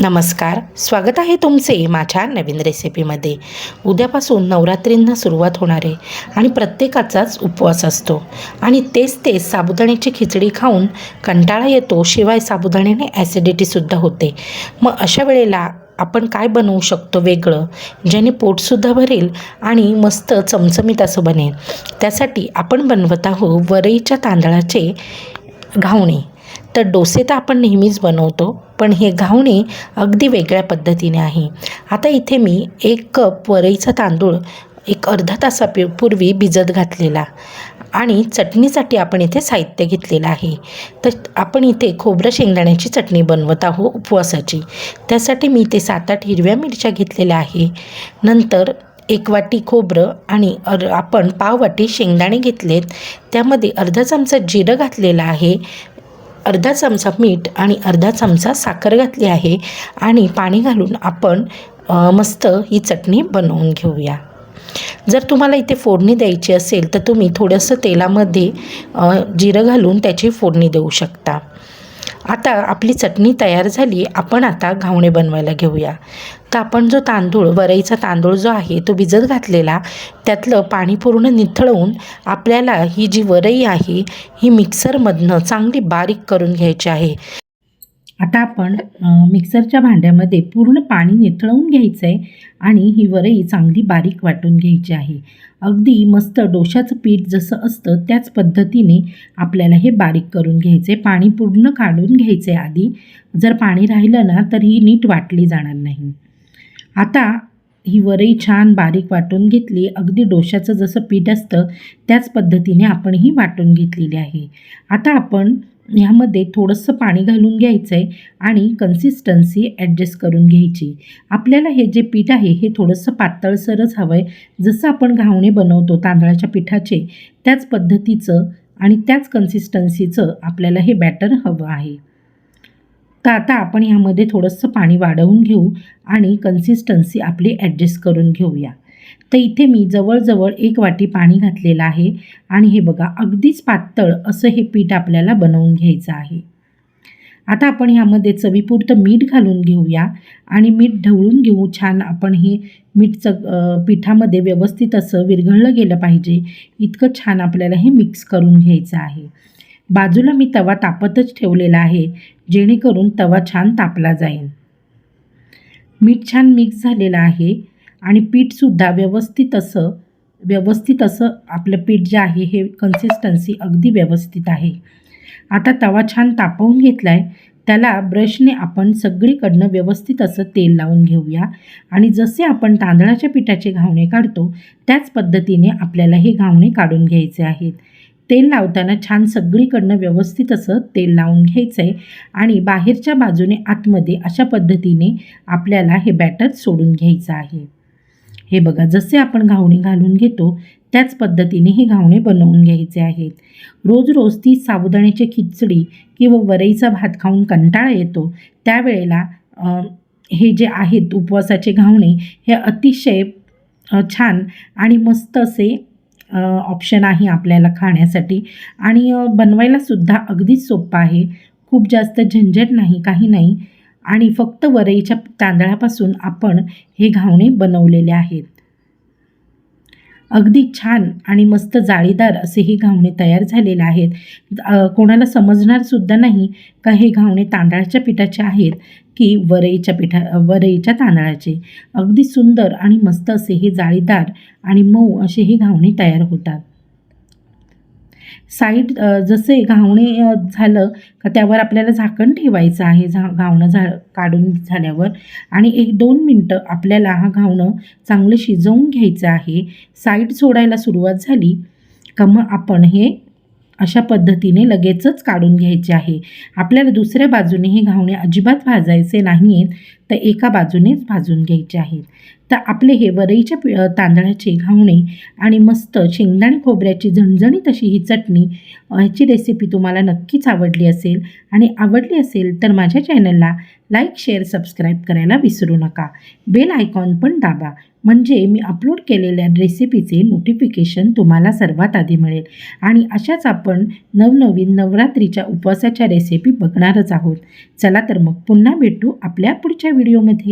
नमस्कार, स्वागत आहे तुमचे माझ्या नवीन रेसिपीमध्ये. उद्यापासून नवरात्रींना सुरुवात होणार आहे आणि प्रत्येकाचाच उपवास असतो आणि तेच साबुदाण्याची खिचडी खाऊन कंटाळा येतो. शिवाय साबुदाण्याने ॲसिडिटीसुद्धा होते. मग अशा वेळेला आपण काय बनवू शकतो वेगळं, ज्याने पोटसुद्धा भरेल आणि मस्त चमचमीत असं बनेल. त्यासाठी आपण बनवत आहोत वरईच्या तांदळाचे घावणे. तर डोसे तर आपण नेहमीच बनवतो, पण हे घावणे अगदी वेगळ्या पद्धतीने आहे. आता इथे मी 1 कप वरईचा तांदूळ एक अर्धा तासापूर्वी भिजत घातलेला आणि चटणीसाठी आपण इथे साहित्य घेतलेलं आहे. तर आपण इथे खोबरं शेंगदाण्याची चटणी बनवत आहोत उपवासाची. त्यासाठी मी इथे 7-8 हिरव्या मिरच्या घेतलेल्या आहे. नंतर 1 वाटी खोबरं आणि आपण पाव वाटी शेंगदाणे घेतलेत. त्यामध्ये अर्धा चमचा जिरं घातलेलं आहे, अर्धा चमचा मीठ आणि अर्धा चमचा साखर घातली आहे आणि पाणी घालून आपण मस्त ही चटणी बनवून घेऊया. जर तुम्हाला इथे फोडणी द्यायची असेल तर तुम्ही थोडंसं तेलामध्ये जिरं घालून त्याची फोडणी देऊ शकता. आता आपली चटणी तयार झाली. आपण आता घावणे बनवायला घेऊया. तर आपण जो वरईचा तांदूळ जो आहे तो भिजत घातलेला, त्यातलं पाणी पूर्ण निथळवून आपल्याला ही जी वरई आहे ही मिक्सरमधनं चांगली बारीक करून घ्यायची आहे. आता आपण मिक्सरच्या भांड्यामध्ये पूर्ण पाणी निथळवून घ्यायचं आहे आणि ही वरई चांगली बारीक वाटून घ्यायची आहे. अगदी मस्त डोशाचं पीठ जसं असतं त्याच पद्धतीने आपल्याला हे बारीक करून घ्यायचं आहे. पाणी पूर्ण काढून घ्यायचं आहे आधी. जर पाणी राहिलं ना तर ही नीट वाटली जाणार नाही. आता ही वरई छान बारीक वाटून घेतली. अगदी डोशाचं जसं पीठ असतं त्याच पद्धतीने आपण ही वाटून घेतलेली आहे. आता आपण ह्यामध्ये थोडंसं पाणी घालून घ्यायचं आहे आणि कन्सिस्टन्सी ॲडजस्ट करून घ्यायची. आपल्याला हे जे पीठ आहे हे थोडंसं पातळसरच हवं आहे. जसं आपण घावणे बनवतो तांदळाच्या पिठाचे त्याच पद्धतीचं आणि त्याच कन्सिस्टन्सीचं आपल्याला हे बॅटर हवं आहे. तर आता आपण ह्यामध्ये थोडंसं पाणी वाढवून घेऊ आणि कन्सिस्टन्सी आपली ॲडजस्ट करून घेऊया. तर इथे मी जवळजवळ 1 वाटी पाणी घातलेलं आहे आणि हे बघा अगदीच पातळ असं हे पीठ आपल्याला बनवून घ्यायचं आहे. आता आपण ह्यामध्ये चवीपुरतं मीठ घालून घेऊया आणि मीठ ढवळून घेऊ छान. आपण हे पिठामध्ये व्यवस्थित असं विरघळलं गेलं पाहिजे इतकं छान आपल्याला हे मिक्स करून घ्यायचं आहे. बाजूला मी तवा तापतच ठेवलेला आहे जेणेकरून तवा छान तापला जाईल. मीठ छान मिक्स झालेलं आहे आणि पीठसुद्धा व्यवस्थित असं आपलं पीठ जे आहे हे कन्सिस्टन्सी अगदी व्यवस्थित आहे. आता तवा छान तापवून घेतला आहे. त्याला ब्रशने आपण सगळीकडनं व्यवस्थित असं तेल लावून घेऊया आणि जसे आपण तांदळाच्या पिठाचे घावणे काढतो त्याच पद्धतीने आपल्याला हे घावणे काढून घ्यायचे आहेत. तेल लावताना छान सगळीकडनं व्यवस्थित असं तेल लावून घ्यायचं आहे आणि बाहेरच्या बाजूने आतमध्ये अशा पद्धतीने आपल्याला हे बॅटर सोडून घ्यायचं आहे. हे बघा जसे आपण घावणे घालून घेतो त्याच पद्धतीने हे घावणे बनवून घ्यायचे आहेत. रोज ती साबुदाण्याची खिचडी किंवा वरईचा भात खाऊन कंटाळा येतो त्यावेळेला हे जे आहेत उपवासाचे घावणे हे अतिशय छान आणि मस्त असे ऑप्शन आहे आपल्याला खाण्यासाठी आणि बनवायलासुद्धा अगदीच सोपं आहे. खूप जास्त झंझट नाही, काही नाही आणि फक्त वरईच्या तांदळापासून आपण हे घावणे बनवलेले आहेत. अगदी छान आणि मस्त जाळीदार असे हे घावणे तयार झालेले आहेत. कोणाला समजणारसुद्धा नाही का हे घावणे तांदळाच्या पिठाचे आहेत की वरईच्या तांदळाचे. अगदी सुंदर आणि मस्त असे हे जाळीदार आणि मऊ असे हे घावणे तयार होतात. साईड जसे घावणे झालं का त्यावर आपल्याला झाकण ठेवायचं आहे. घावणं काढून झाल्यावर आणि 1-2 मिनटं आपल्याला हा घावणं चांगलं शिजवून घ्यायचं आहे. साईड सोडायला सुरुवात झाली का मग आपण हे अशा पद्धतीने लगेचच काढून घ्यायचे आहे. आपल्याला दुसऱ्या बाजूने हे घावणे अजिबात भाजायचे नाही आहेत, तर एका बाजूनेच भाजून घ्यायचे आहेत. तर आपले हे वरईच्या तांदळाचे घावणे आणि मस्त शेंगदाणे खोबऱ्याची झणझणीत अशी ही चटणी ह्याची रेसिपी तुम्हाला नक्कीच आवडली असेल आणि आवडली असेल तर माझ्या चॅनलला लाईक शेअर सबस्क्राईब करायला विसरू नका. बेल आयकॉन पण दाबा म्हणजे मी अपलोड केलेल्या रेसिपीचे नोटिफिकेशन तुम्हाला सर्वात आधी मिळेल. आणि अशाच आपण नवनवीन नवरात्रीच्या उपवासाच्या रेसिपी बघणारच आहोत. चला तर मग पुन्हा भेटू आपल्या पुढच्या व्हिडिओमध्ये.